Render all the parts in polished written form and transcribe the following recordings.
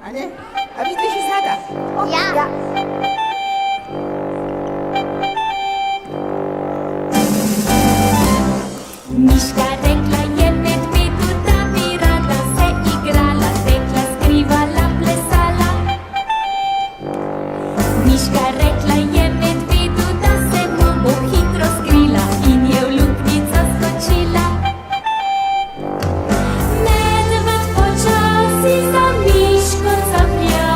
A ne? A vidiš i sada? O, Ja. Miška rekla je medvedu, da bi rada se igrala, tekla, skrivala, plesala. Miška rekla je medvedu, da se mu bo hitro skrila in je v luknjico skočila. Medved počasi za miško caplja,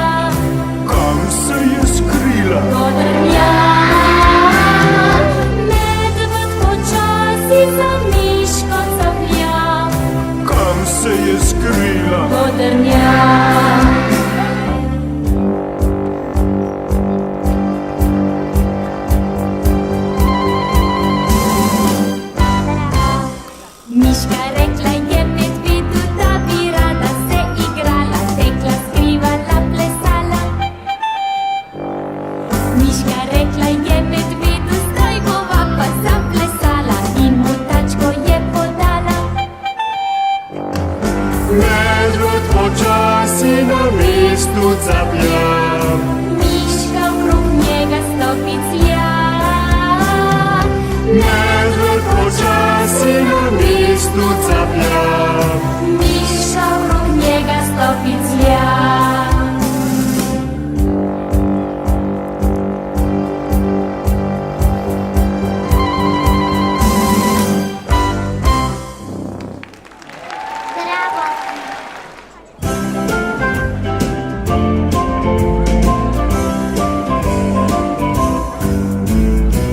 Kam se je skrila? godrnja. Medved počasi za miško caplja, Kam se je skrila? godrnja. Miška rekla je medvedu, da bi rada se igrala, tekla, skrivala, plesala. Miška rekla je medvedu, zdaj bova pa zaplesala in mu tačko je podala. Medved počasi na mestu caplja. Miška okrog njega stopi clja. Medved počasi na mestu caplja. Miška okrog njega stopi clja. Bravo.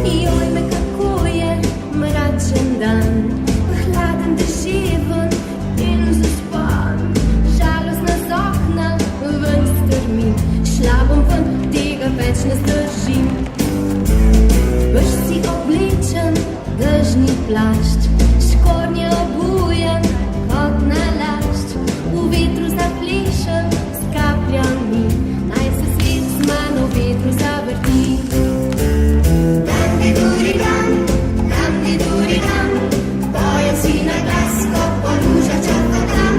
Joj me, kako je mračen dan, hladen deževen in zaspan. Žalostna z okna ven strmi, šla bom ven, tega več ne zdržim. Brž si oblečen, dežni plašč, škornje obujen kot nalašč. V vetru zaplešem s kapljami, naj se svet z mano v vetru zavrti. Dam-di-duri-dam, dam-di-duri-dam, pojem si na glas, ko po lužah črkotam.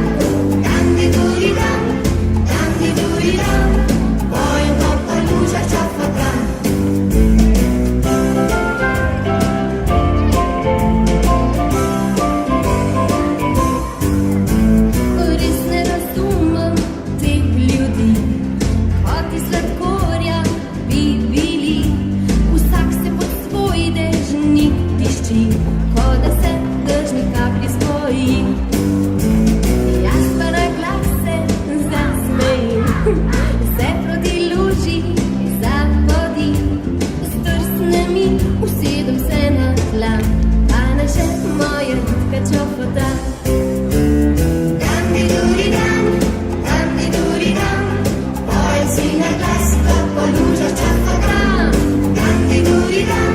Dam-di-duri-dam, dam-di-duri-dam, pojem, ko po lužah črkotam. Res ne razumem teh ljudi, kot iz sladkorja bi bili. Vsak se pod svoj dežnik tišči, kot da se dežni kaplji spoji. Jaz pa na glas se zasmejim, se proti luči zahodim. Zdrsne mi, usedem se na tla, a naj še moja ritka čofota. Dam-di-duri-dam, dam-di-duri-dam, pojem si na glas, ko po lužah črkotam. Dam-di-duri-dam,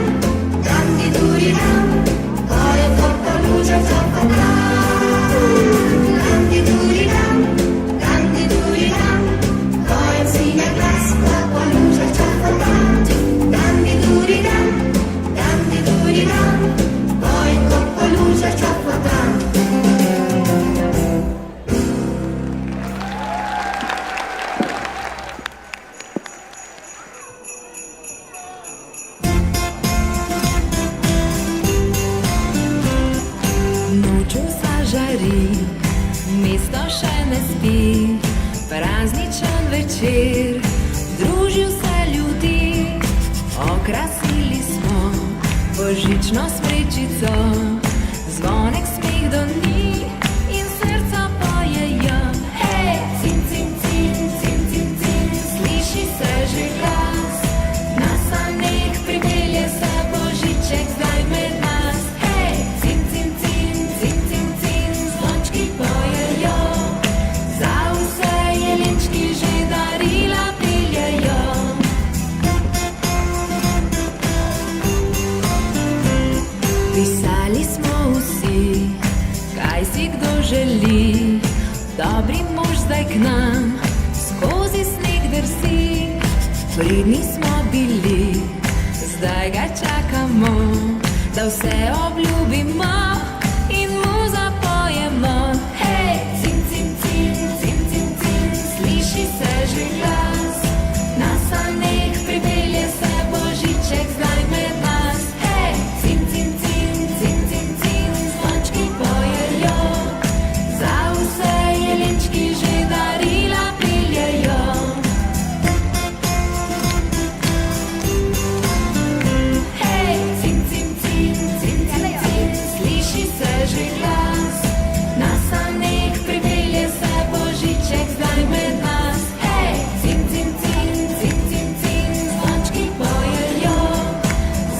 dam-di-duri-dam, pojem, ko po lužah črkotam. Dam-di-duri-dam, dam-di-duri-dam, pojem si na glas, ko po lužah črkotam. Dam-di-duri-dam, dam-di-duri-dam, pojem, ko po lužah črkotam. Noč vsa žari, mesto še ne spi, prazničen večer, druži vse ljudi. Okrasili smo božično smrečico, zvonek smeh do njih in srca pojejo. Hej, cin, cin, cin, cin, cin, cin, sliši se že glas, na saneh pripelje se božiček zdaj med nas. Hej, cin, cin, cin, cin, cin, cin, zvončki pojejo, za vse jelenčki že darila peljejo. Pisali smo vsi, kaj si kdo želi, dobri mož zdaj k nam, skozi sneg drsi. Pridni smo bili, zdaj ga čakamo, da vse obljubimo in mu zapojemo. Hej, cin, cin, cin, cin, cin, cin, sliši se sveži glas. Na saneh pripelje se božiček zdaj med nas. Hej, cin, cin, cin, cin, cin, cin, zvončki pojejo. Za vse jelenčki že darila peljejo. Hej, cin, cin, cin, cin, cin, cin, sliši se že glas. Na saneh pripelje se božiček zdaj med nas. Hej, cin, cin, cin, cin, cin, cin, zvončki pojejo.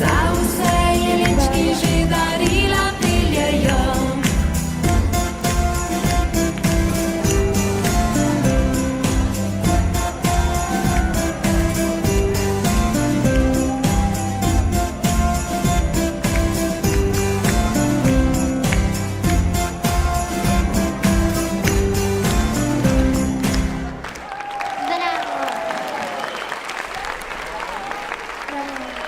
Za vse jelenčki že darila peljejo. Brawo.